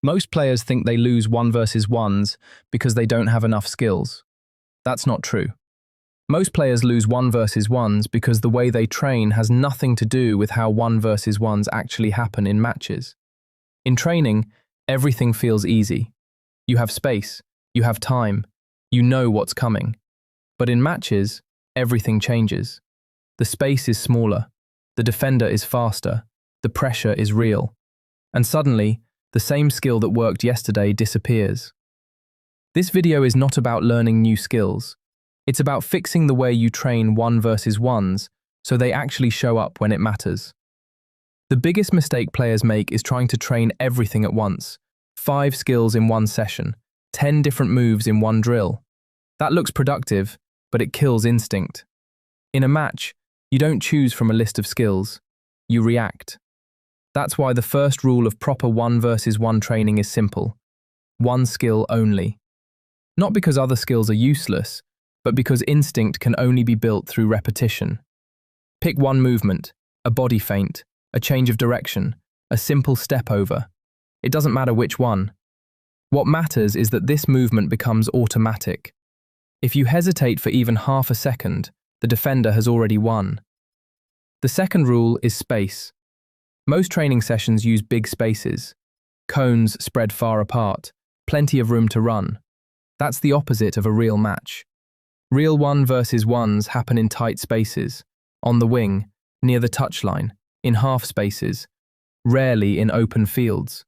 Most players think they lose 1 versus 1s because they don't have enough skills. That's not true. Most players lose 1 versus 1s because the way they train has nothing to do with how 1 versus 1s actually happen in matches. In training, everything feels easy. You have space, you have time, you know what's coming. But in matches, everything changes. The space is smaller, the defender is faster, the pressure is real. And suddenly, the same skill that worked yesterday disappears. This video is not about learning new skills. It's about fixing the way you train 1 versus 1s so they actually show up when it matters. The biggest mistake players make is trying to train everything at once. 5 skills in one session, 10 different moves in one drill. That looks productive, but it kills instinct. In a match, you don't choose from a list of skills. You react. That's why the first rule of proper 1 versus 1 training is simple. 1 skill only. Not because other skills are useless, but because instinct can only be built through repetition. Pick one movement, a body feint, a change of direction, a simple step over. It doesn't matter which one. What matters is that this movement becomes automatic. If you hesitate for even half a second, the defender has already won. The second rule is space. Most training sessions use big spaces. Cones spread far apart, plenty of room to run. That's the opposite of a real match. Real 1 versus 1s happen in tight spaces, on the wing, near the touchline, in half spaces, rarely in open fields.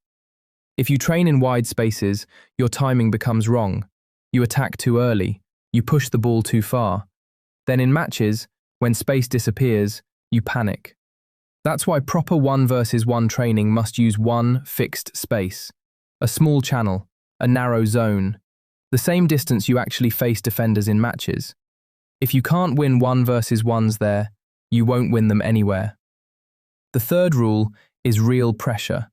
If you train in wide spaces, your timing becomes wrong. You attack too early, you push the ball too far. Then in matches, when space disappears, you panic. That's why proper 1 versus 1 training must use one fixed space, a small channel, a narrow zone, the same distance you actually face defenders in matches. If you can't win 1 versus 1s there, you won't win them anywhere. The third rule is real pressure.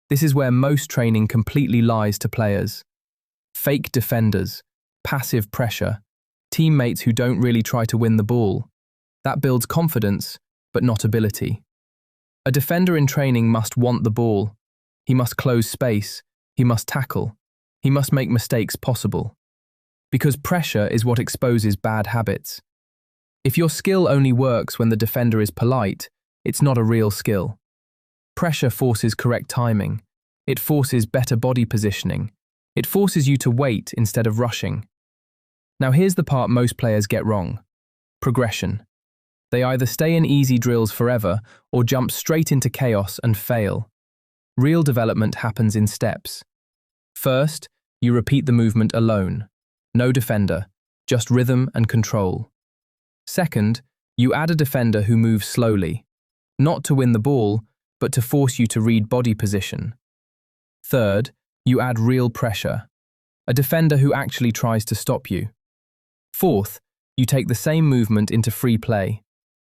This is where most training completely lies to players. Fake defenders, passive pressure, teammates who don't really try to win the ball. That builds confidence, but not ability. A defender in training must want the ball. He must close space. He must tackle. He must make mistakes possible. Because pressure is what exposes bad habits. If your skill only works when the defender is polite, it's not a real skill. Pressure forces correct timing. It forces better body positioning. It forces you to wait instead of rushing. Now here's the part most players get wrong. Progression. They either stay in easy drills forever or jump straight into chaos and fail. Real development happens in steps. First, you repeat the movement alone. No defender, just rhythm and control. Second, you add a defender who moves slowly, not to win the ball, but to force you to read body position. Third, you add real pressure, a defender who actually tries to stop you. Fourth, you take the same movement into free play.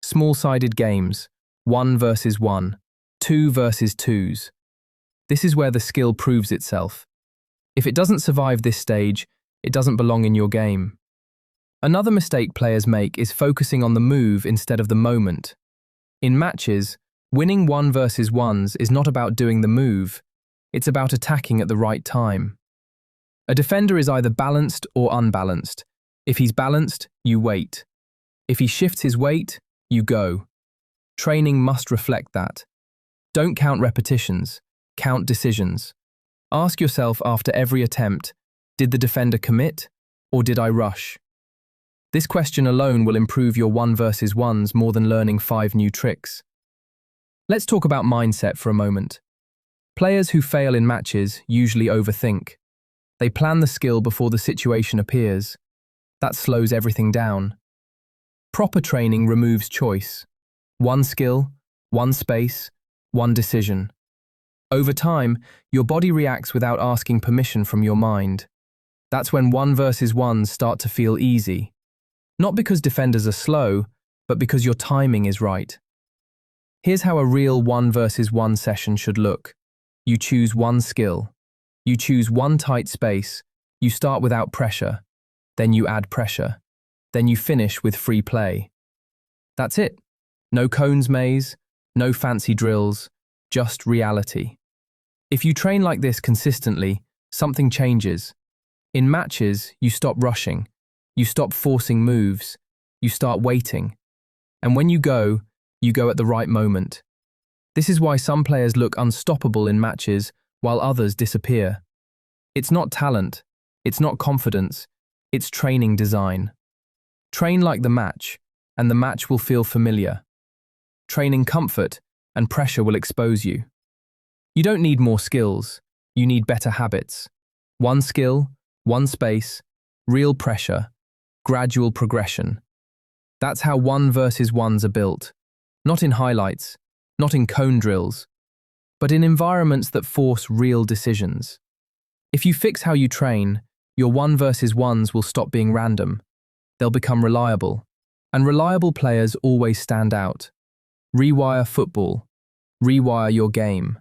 Small-sided games, 1 versus 1, 2 versus 2s. This is where the skill proves itself. If it doesn't survive this stage, it doesn't belong in your game. Another mistake players make is focusing on the move instead of the moment. In matches, winning 1 versus 1s is not about doing the move, it's about attacking at the right time. A defender is either balanced or unbalanced. If he's balanced, you wait. If he shifts his weight, you go. Training must reflect that. Don't count repetitions, count decisions. Ask yourself after every attempt, did the defender commit or did I rush? This question alone will improve your 1 versus 1s more than learning 5 new tricks. Let's talk about mindset for a moment. Players who fail in matches usually overthink. They plan the skill before the situation appears. That slows everything down. Proper training removes choice. 1 skill, 1 space, 1 decision. Over time, your body reacts without asking permission from your mind. That's when 1 versus 1s start to feel easy. Not because defenders are slow, but because your timing is right. Here's how a real 1 versus 1 session should look. You choose 1 skill. You choose 1 tight space. You start without pressure. Then you add pressure. Then you finish with free play. That's it. No cones maze, no fancy drills, just reality. If you train like this consistently, something changes. In matches, you stop rushing, you stop forcing moves, you start waiting. And when you go at the right moment. This is why some players look unstoppable in matches while others disappear. It's not talent, it's not confidence, it's training design. Train like the match, and the match will feel familiar. Train in comfort, and pressure will expose you. You don't need more skills, you need better habits. One skill, one space, real pressure, gradual progression. That's how 1 versus 1s are built. Not in highlights, not in cone drills, but in environments that force real decisions. If you fix how you train, your 1 versus 1s will stop being random. They'll become reliable. And reliable players always stand out. Rewire football. Rewire your game.